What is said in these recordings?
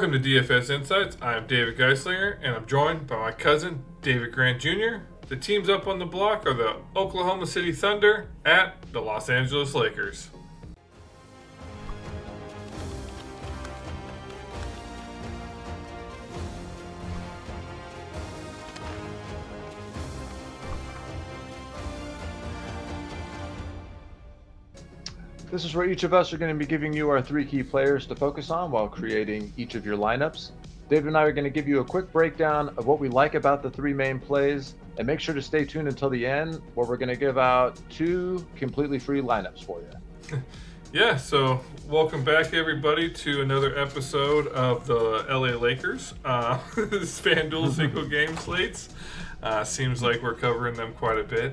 Welcome to DFS Insights. I'm David Geislinger, and I'm joined by my cousin, David Grant Jr. The teams up on the block are the Oklahoma City Thunder at the Los Angeles Lakers. This is where each of us are going to be giving you our three key players to focus on while creating each of your lineups. David and I are going to give you a quick breakdown of what we like about the three main plays, and make sure to stay tuned until the end where we're going to give out two completely free lineups for you. Yeah, so welcome back everybody to another episode of the LA Lakers. This is Fanduel single game slates. Seems like we're covering them quite a bit.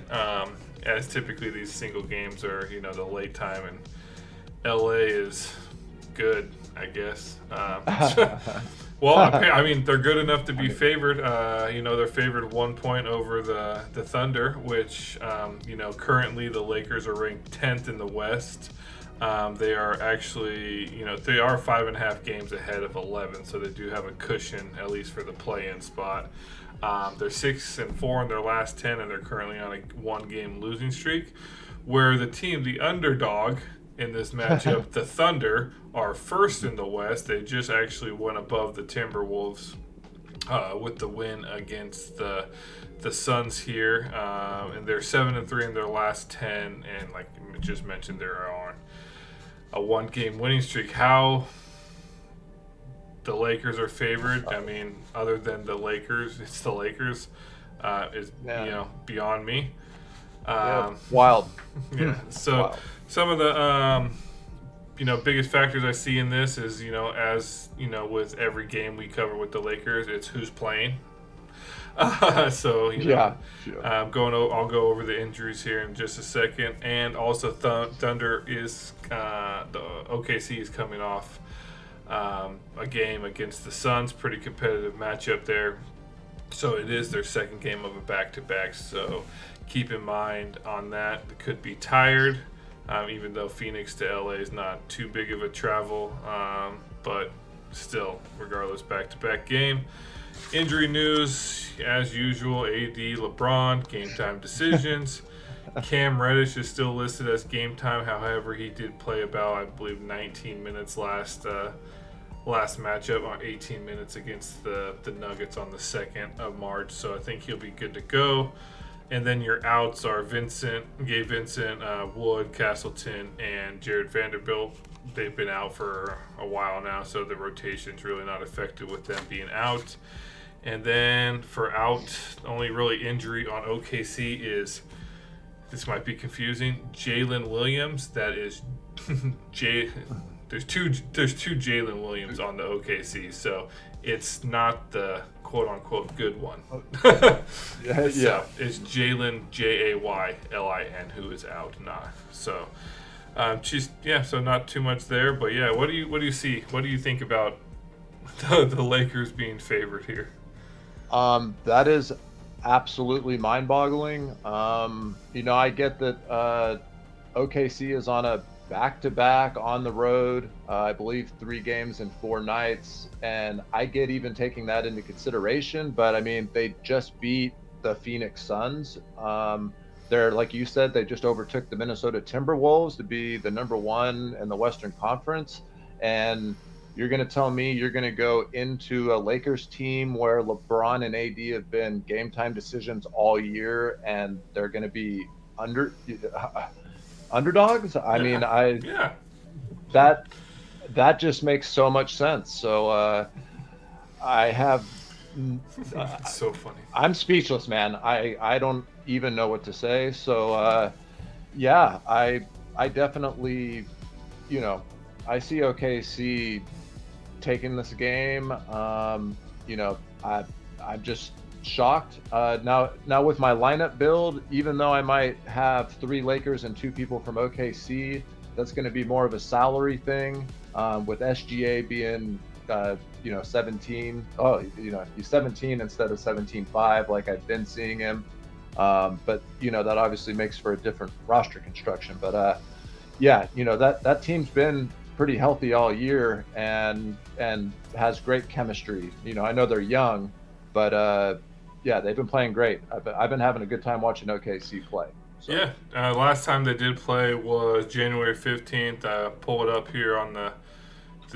As typically these single games are, the late time, and LA is good, I guess. Well, I mean, they're good enough to be favored. They're favored 1 point over the Thunder, which, currently the Lakers are ranked 10th in the West. They are actually, they are 5.5 games ahead of 11, so they do have a cushion, at least for the play-in spot. They're 6-4 in their last 10, and they're currently on a 1-game losing streak. Where the underdog in this matchup, the Thunder, are first in the West. They just actually went above the Timberwolves with the win against the Suns here, and they're 7-3 in their last 10, and like I just mentioned, they're on a 1-game winning streak. How the Lakers are favored, I mean, other than the Lakers, it's the Lakers, is beyond me. Wild. Yeah. So Wild. Some of the biggest factors I see in this is, as with every game we cover with the Lakers, it's who's playing. I'll go over the injuries here in just a second, and also Thunder is the OKC is coming off a game against the Suns, pretty competitive matchup there. So it is their second game of a back-to-back. So keep in mind on that. They could be tired, even though Phoenix to LA is not too big of a travel, but still, regardless, back-to-back game. Injury news, as usual, AD, LeBron, game time decisions. Cam Reddish is still listed as game time. However, he did play about, I believe, 19 minutes last matchup, on 18 minutes against the Nuggets on the 2nd of March. So I think he'll be good to go. And then your outs are Gabe Vincent, Wood, Castleton, and Jared Vanderbilt. They've been out for a while now, so the rotation's really not affected with them being out. And then for out, the only really injury on OKC is, this might be confusing, Jalen Williams. That is There's two Jalen Williams on the OKC, so it's not the quote-unquote good one. So it's Jalen, Jaylin, who is out. So so not too much there, but yeah, what do you see? What do you think about the Lakers being favored here? That is absolutely mind-boggling. I get that OKC is on a back-to-back on the road, I believe 3 games in 4 nights, and I get even taking that into consideration, but I mean, they just beat the Phoenix Suns. They're, like you said, they just overtook the Minnesota Timberwolves to be the number 1 in the Western Conference, and you're going to tell me you're going to go into a Lakers team where LeBron and AD have been game time decisions all year, and they're going to be underdogs? That just makes so much sense. So It's so funny. I'm speechless, man. I don't even know what to say. So I definitely, I see OKC taking this game. I'm just shocked. Now with my lineup build, even though I might have 3 Lakers and 2 people from OKC, that's going to be more of a salary thing. With SGA being 17. He's 17 instead of 17.5 like I've been seeing him. But that obviously makes for a different roster construction. But that team's been pretty healthy all year and has great chemistry. I know they're young, but yeah, they've been playing great. I've been having a good time watching OKC play. So. Yeah, last time they did play was January 15th. Pull it up here on the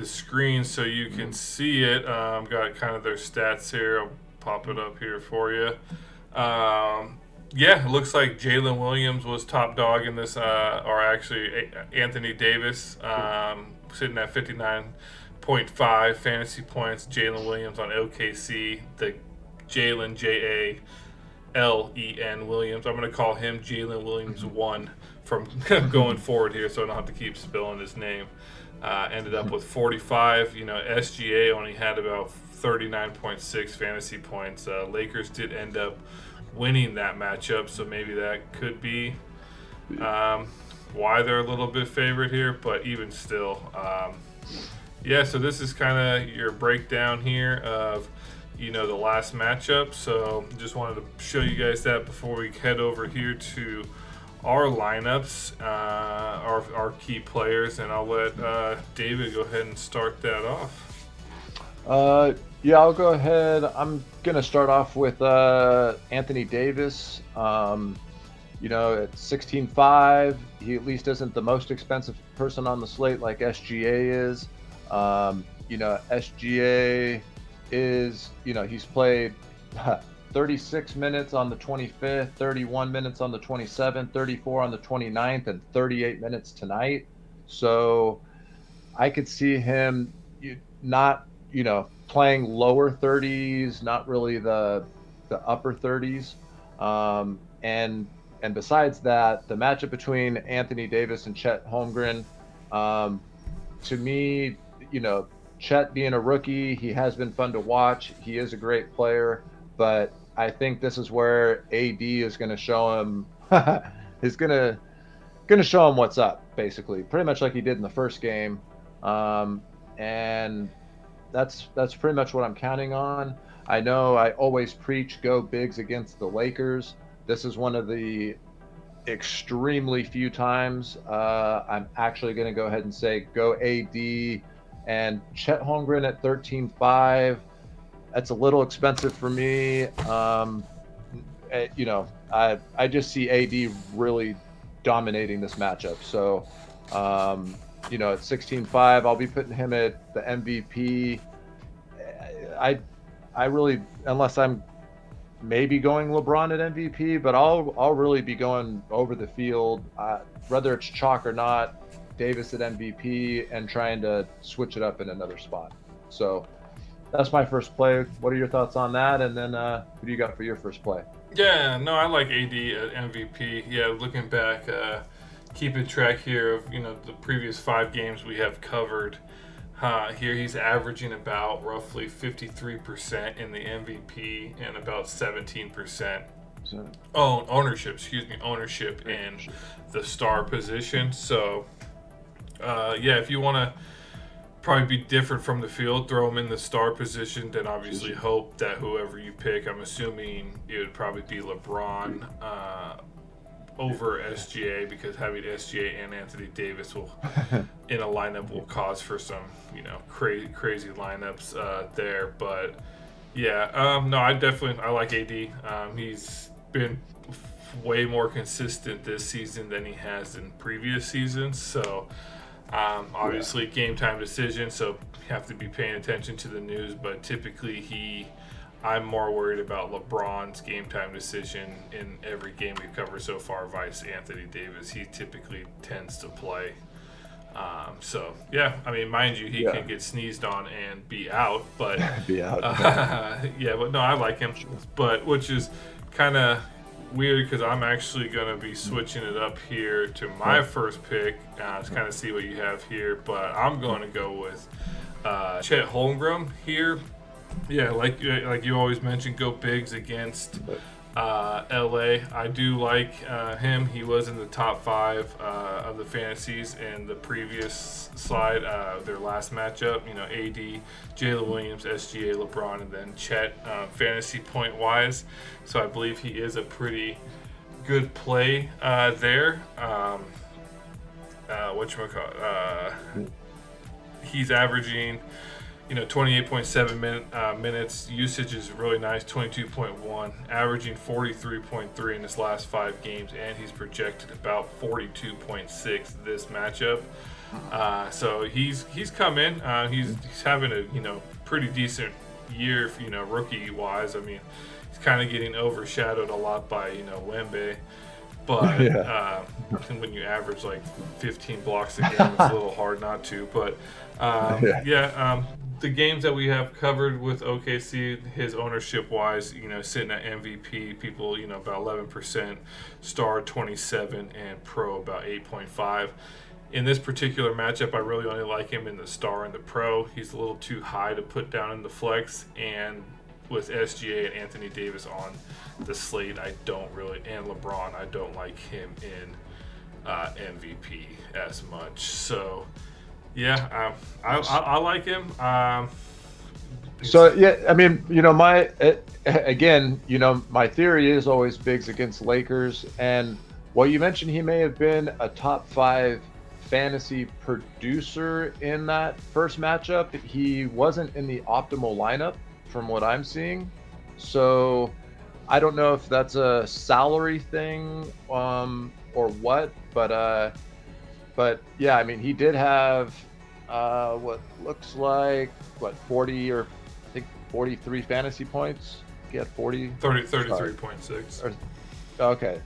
screen so you can see it. Got kind of their stats here. I'll pop it up here for you. Yeah, it looks like Jalen Williams was top dog in this, or actually Anthony Davis, sitting at 59.5 fantasy points. Jalen Williams on OKC, the Jalen Jalen Williams. I'm going to call him Jalen Williams 1 from going forward here, so I don't have to keep spelling his name. Ended up with 45. SGA only had about 39.6 fantasy points. Lakers did end up winning that matchup, so maybe that could be why they're a little bit favored here, but even still, yeah, so this is kind of your breakdown here of the last matchup. So just wanted to show you guys that before we head over here to our lineups, our key players, and I'll let David go ahead and start that off. Yeah, I'll go ahead. I'm going to start off with Anthony Davis. At 16.5, he at least isn't the most expensive person on the slate like SGA is. SGA is, he's played 36 minutes on the 25th, 31 minutes on the 27th, 34 on the 29th, and 38 minutes tonight. So I could see him not, playing lower 30s, not really the upper 30s. And besides that, the matchup between Anthony Davis and Chet Holmgren, to me, Chet being a rookie, he has been fun to watch. He is a great player, but I think this is where AD is going to show him is going to show him what's up, basically, pretty much like he did in the first game. And that's pretty much what I'm counting on. I know I always preach go bigs against the Lakers. This is one of the extremely few times I'm actually going to go ahead and say go AD. And Chet Holmgren at 13.5, that's a little expensive for me. I just see AD really dominating this matchup. So, at 16.5, I'll be putting him at the MVP. I really, unless I'm maybe going LeBron at MVP, but I'll really be going over the field, whether it's chalk or not. Davis at MVP and trying to switch it up in another spot. So that's my first play. What are your thoughts on that? And then who do you got for your first play? Yeah, no, I like AD at MVP. Yeah, looking back, keeping track here of the previous 5 games we have covered. Here he's averaging about roughly 53% in the MVP and about 17% ownership in the star position. So if you want to probably be different from the field, throw him in the star position, then obviously hope that whoever you pick, I'm assuming it would probably be LeBron over SGA, because having SGA and Anthony Davis will in a lineup will cause for some crazy lineups there. But yeah, no, I like AD. He's been way more consistent this season than he has in previous seasons. So obviously game time decision, so you have to be paying attention to the news, but typically I'm more worried about LeBron's game time decision in every game we've covered so far, vice Anthony Davis. He typically tends to play. So yeah, I mean, mind you, he can get sneezed on and be out, but but no, I like him, but which is kind of weird because I'm actually going to be switching it up here to my first pick to kind of see what you have here, but I'm going to go with Chet Holmgren here. Yeah, like you always mention, go bigs against LA. I do like him. He was in the top 5 of the fantasies in the previous slide, their last matchup. AD, Jalen Williams, SGA, LeBron, and then Chet fantasy point wise. So I believe he is a pretty good play there. he's averaging 28.7 minutes. Usage is really nice, 22.1, averaging 43.3 in his last 5 games, and he's projected about 42.6 this matchup. So he's come in. He's having a pretty decent year, rookie wise. I mean, he's kind of getting overshadowed a lot by Wembe. But when you average like 15 blocks a game, it's a little hard not to. But the games that we have covered with OKC, his ownership-wise, sitting at MVP, people, about 11%, star 27, and pro about 8.5. In this particular matchup, I really only like him in the star and the pro. He's a little too high to put down in the flex, and with SGA and Anthony Davis on the slate, I don't really, and LeBron, I don't like him in MVP as much. So, I like him. So yeah, I mean, my theory is always Biggs against Lakers, and while you mentioned he may have been a top 5 fantasy producer in that first matchup, he wasn't in the optimal lineup from what I'm seeing. So I don't know if that's a salary thing or what, but yeah, I mean, he did have what looks like 40 or I think 43 fantasy points. He had 33.6. Okay.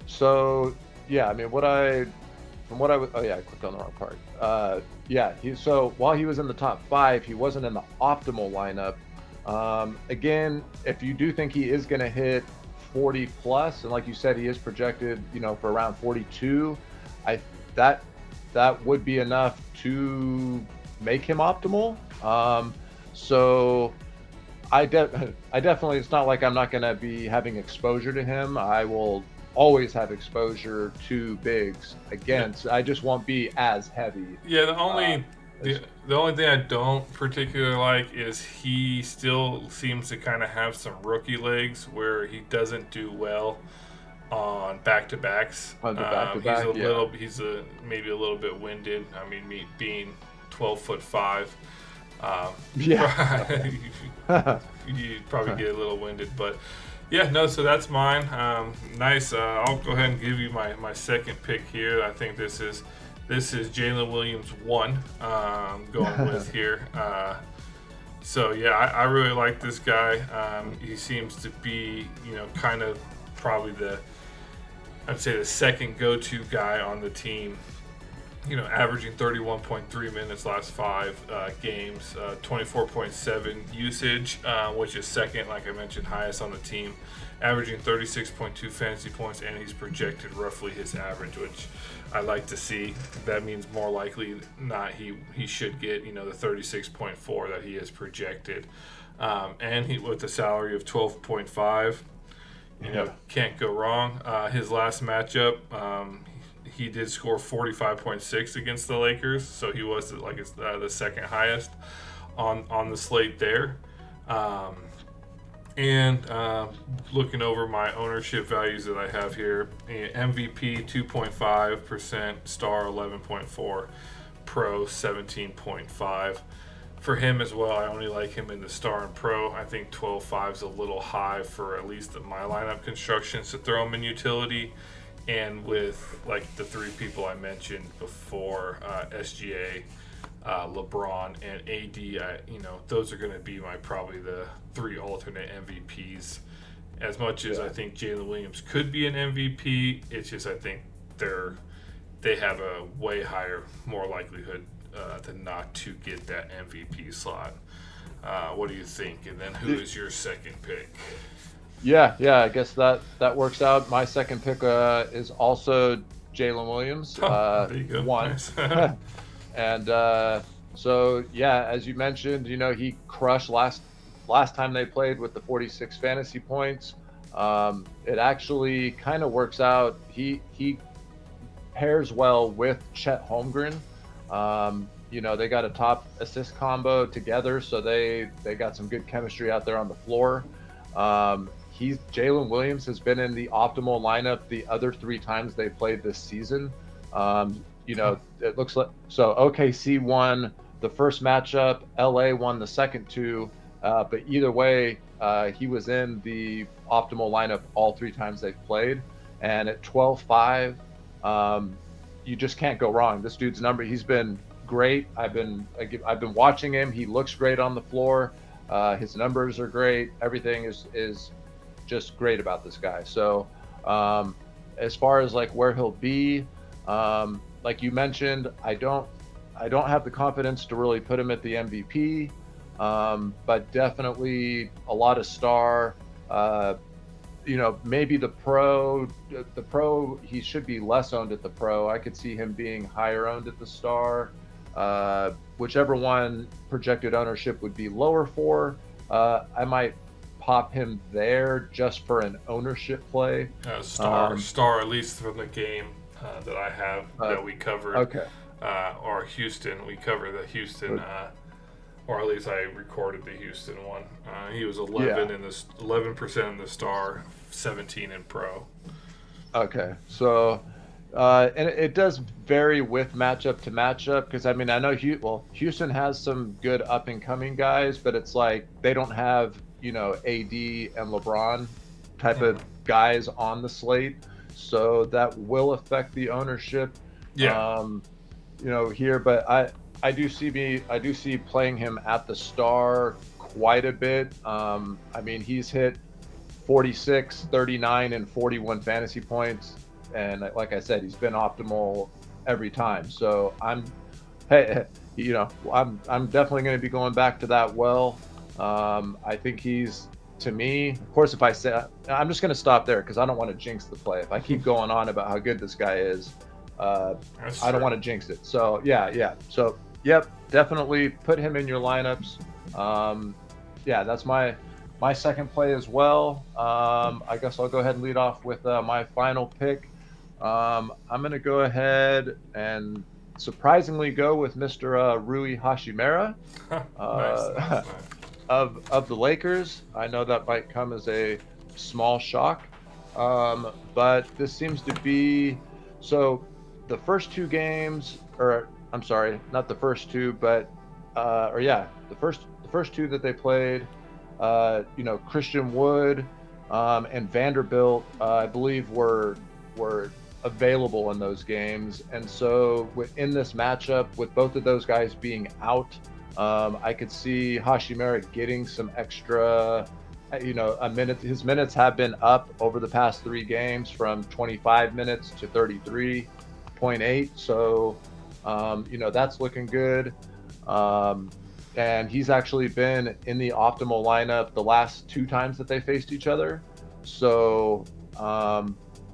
So yeah, I mean, I clicked on the wrong part. So while he was in the top 5, he wasn't in the optimal lineup. Again, if you do think he is going to hit 40 plus, and like you said, he is projected, for around 42, that would be enough to make him optimal. So I definitely, it's not like I'm not going to be having exposure to him. I will always have exposure to Biggs against. I just won't be as heavy. Yeah, the only thing I don't particularly like is he still seems to kind of have some rookie legs where he doesn't do well on back-to-backs. He's maybe a little bit winded. I mean, me being 12'5", you probably get a little winded, but so that's mine. Nice. I'll go ahead and give you my second pick here. I think this is Jalen Williams 1 going with here. I really like this guy. He seems to be, kind of probably I'd say the second go-to guy on the team. Averaging 31.3 minutes last 5 games, 24.7 usage, which is second, like I mentioned, highest on the team. Averaging 36.2 fantasy points, and he's projected roughly his average, which I like to see. That means more likely not he should get the 36.4 that he is projected, and he with a salary of 12.5. Can't go wrong. His last matchup, he did score 45.6 against the Lakers, so he was the second highest on the slate there. Looking over my ownership values that I have here, MVP 2.5%, star 11.4, pro 17.5. For him as well, I only like him in the star and pro. I think 12.5 is a little high for at least my lineup constructions to throw him in utility. And with like the 3 people I mentioned before, SGA, LeBron, and AD, those are going to be probably the 3 alternate MVPs. As much as I think Jalen Williams could be an MVP, it's just I think they have a way higher, more likelihood than not to get that MVP slot. What do you think? And then who is your second pick? Yeah, I guess that works out. My second pick is also Jalen Williams. There you go. 1. Nice. And as you mentioned, he crushed last time they played with the 46 fantasy points. It actually kind of works out. He pairs well with Chet Holmgren. They got a top assist combo together, so they got some good chemistry out there on the floor. Jalen Williams has been in the optimal lineup the other 3 times they played this season. It looks like so OKC won the first matchup, LA won the second two, but either way, he was in the optimal lineup all three times they've played, and at 12-5, you just can't go wrong. This dude's number, he's been great. I've been watching him. He looks great on the floor. His numbers are great. Everything is just great about this guy. So as far as like where he'll be, like you mentioned, I don't have the confidence to really put him at the MVP, but definitely a lot of star. Maybe the pro, he should be less owned at the pro. I could see him being higher owned at the star. Whichever one projected ownership would be lower for, I might pop him there just for an ownership play. Star, at least from the game that I have that we covered. Okay. Or Houston, we covered the Houston, or at least I recorded the Houston one. He was 11% in the star, 17 in pro. Okay, so and it does vary with matchup to matchup, because I mean I know Houston has some good up and coming guys, but it's like they don't have AD and LeBron type of guys on the slate, so that will affect the ownership. Yeah. Here, but I do see playing him at the star quite a bit. I mean, he's hit 46, 39, and 41 fantasy points, and like I said, he's been optimal every time. So I'm definitely going to be going back to that well. I think he's, to me, of course, if I say, I'm just going to stop there because I don't want to jinx the play. If I keep going on about how good this guy is, I don't want to jinx it. So yeah. So yep, definitely put him in your lineups. That's my second play as well. I guess I'll go ahead and lead off with my final pick. I'm going to go ahead and surprisingly go with Mr. Rui Hachimura Nice. of the Lakers. I know that might come as a small shock, but this seems to be so. The first two games, or I'm sorry, not the first two, but the first two that they played, Christian Wood and Vanderbilt, I believe were available in those games, and so in this matchup with both of those guys being out, I could see Hachimura getting some extra, a minute. His minutes have been up over the past three games from 25 minutes to 33.8. So, that's looking good. And he's actually been in the optimal lineup the last two times that they faced each other. So,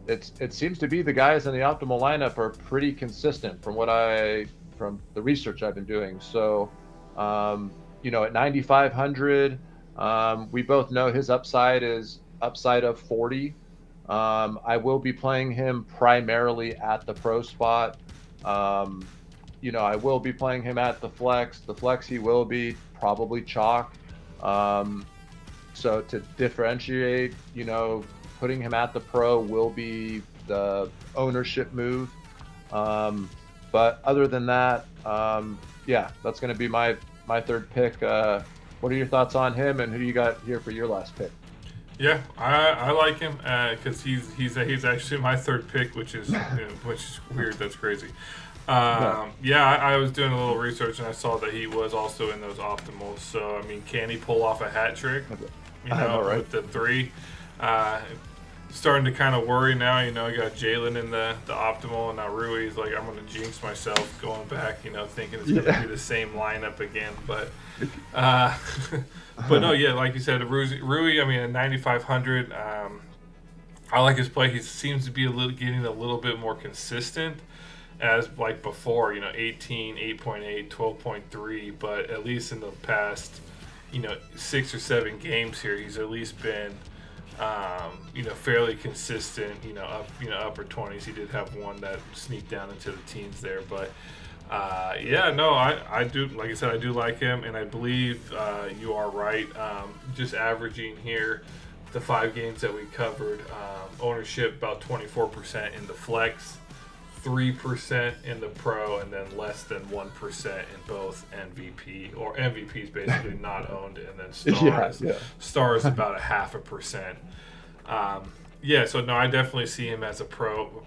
it seems to be the guys in the optimal lineup are pretty consistent from the research I've been doing. So, at 9,500, we both know his upside is upside of 40. I will be playing him primarily at the pro spot. I will be playing him at the flex. The flex, he will be probably chalk. So to differentiate, putting him at the pro will be the ownership move. But other than that, that's going to be my third pick. What are your thoughts on him, and who do you got here for your last pick? Yeah, I like him because he's actually my third pick, which is weird. That's crazy. I was doing a little research and I saw that he was also in those optimals. So I mean, can he pull off a hat trick? With the three. Starting to kind of worry now. I got Jalen in the optimal, and now Rui's like, I'm going to jinx myself going back. Thinking it's going to be the same lineup again, but. But no, like you said, Rui. I mean, at 9,500, I like his play. He seems to be getting a little bit more consistent as like before. 18, 8.8, 12.3, but at least in the past, 6 or 7 games here, he's at least been, fairly consistent. Upper 20s. He did have one that sneaked down into the teens there, but. I do. Like I said, I do like him, and I believe you are right. Just averaging here, the 5 games that we covered, ownership about 24% in the flex, 3% in the pro, and then less than 1% in both MVP, or MVP is basically not owned, and then star is about a 0.5%. So no, I definitely see him as a pro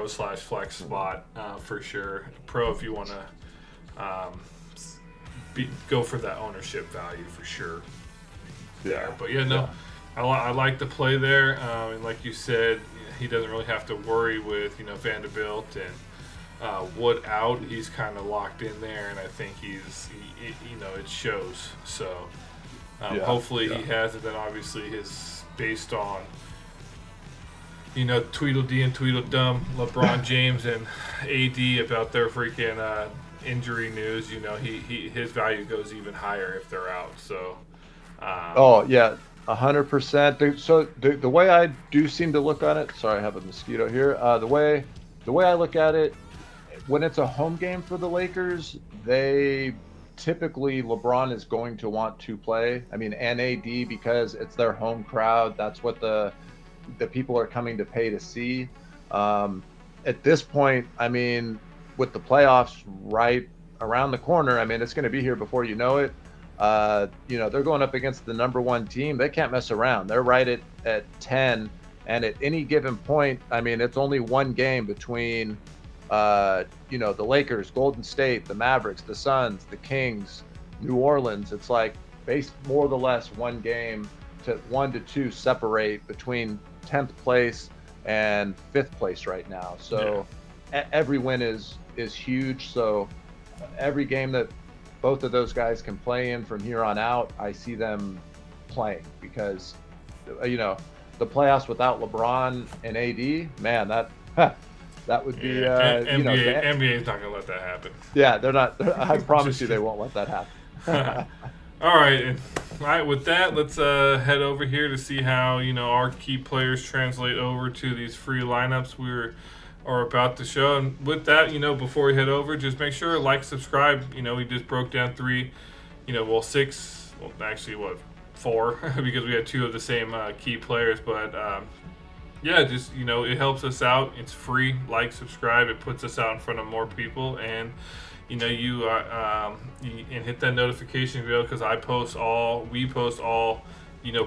slash flex spot for sure. Pro if you want to go for that ownership value for sure. There, but I like the play there, and like you said, he doesn't really have to worry with Vanderbilt and Wood out. He's kind of locked in there, and I think it shows. So hopefully he has it. Then obviously his based on Tweedledee and Tweedledum, LeBron James and AD about their freaking injury news. His value goes even higher if they're out. So 100%. So the way I do seem to look on it, sorry, I have a mosquito here. The way I look at it, when it's a home game for the Lakers, they typically LeBron is going to want to play. I mean, and AD, because it's their home crowd. That's what the people are coming to pay to see. At this point, I mean, with the playoffs right around the corner, I mean, it's going to be here before you know it. They're going up against the number one team. They can't mess around. They're right at 10. And at any given point, I mean, it's only one game between, the Lakers, Golden State, the Mavericks, the Suns, the Kings, New Orleans. It's like more or less one game to 1 to 2 separate between 10th place and 5th place right now. So every win is huge. So every game that both of those guys can play in from here on out, I see them playing, because the playoffs without LeBron and AD, man, that would be NBA is not gonna let that happen. Yeah, they're not. I promise you, they won't let that happen. All right. With that, let's head over here to see how our key players translate over to these free lineups are about to show. And with that, before we head over, just make sure to subscribe. We just broke down 3, 6, well, actually 4, because we had 2 of the same key players. But it helps us out. It's free. Subscribe. It puts us out in front of more people, and and hit that notification bell, because we post all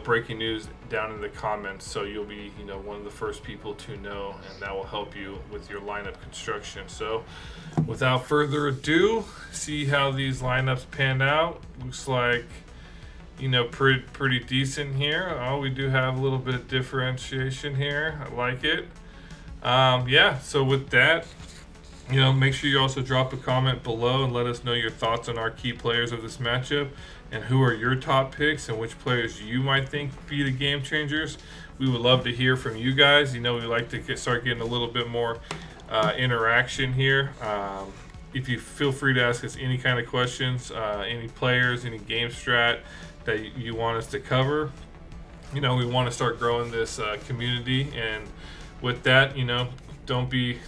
breaking news down in the comments, so you'll be one of the first people to know, and that will help you with your lineup construction. So without further ado, see how these lineups pan out. Looks like pretty decent here. We do have a little bit of differentiation here. I like it. So with that, make sure you also drop a comment below and let us know your thoughts on our key players of this matchup, and who are your top picks and which players you might think be the game changers. We would love to hear from you guys. We like to start getting a little bit more interaction here. If you feel free to ask us any kind of questions, any players, any game strat that you want us to cover. We want to start growing this community, and with that, don't be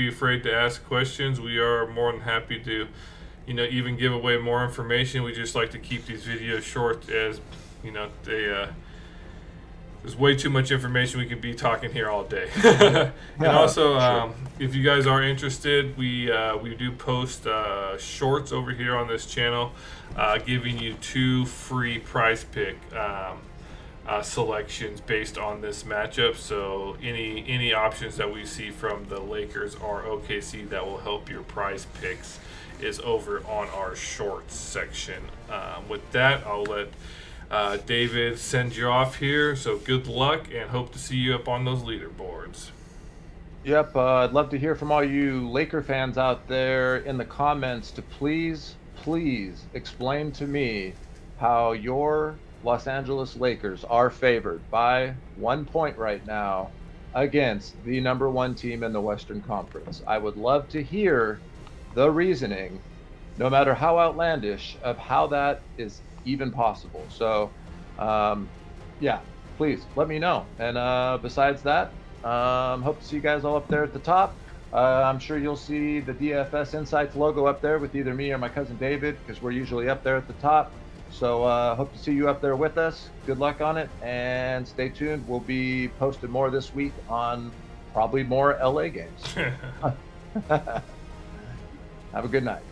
afraid to ask questions. We are more than happy to even give away more information. We just like to keep these videos short, as there's way too much information. We could be talking here all day. And also, if you guys are interested, we do post shorts over here on this channel, giving you 2 free prize pick selections based on this matchup. So any options that we see from the Lakers or OKC that will help your prize picks is over on our shorts section. With that, I'll let David send you off here. So good luck, and hope to see you up on those leaderboards. Yep, I'd love to hear from all you Laker fans out there in the comments to please explain to me how your Los Angeles Lakers are favored by 1 point right now against the number 1 team in the Western Conference. I would love to hear the reasoning, no matter how outlandish, of how that is even possible. So, please let me know. And besides that, hope to see you guys all up there at the top. I'm sure you'll see the DFS Insights logo up there with either me or my cousin David, because we're usually up there at the top. So hope to see you up there with us. Good luck on it, and stay tuned. We'll be posting more this week on probably more LA games. Have a good night.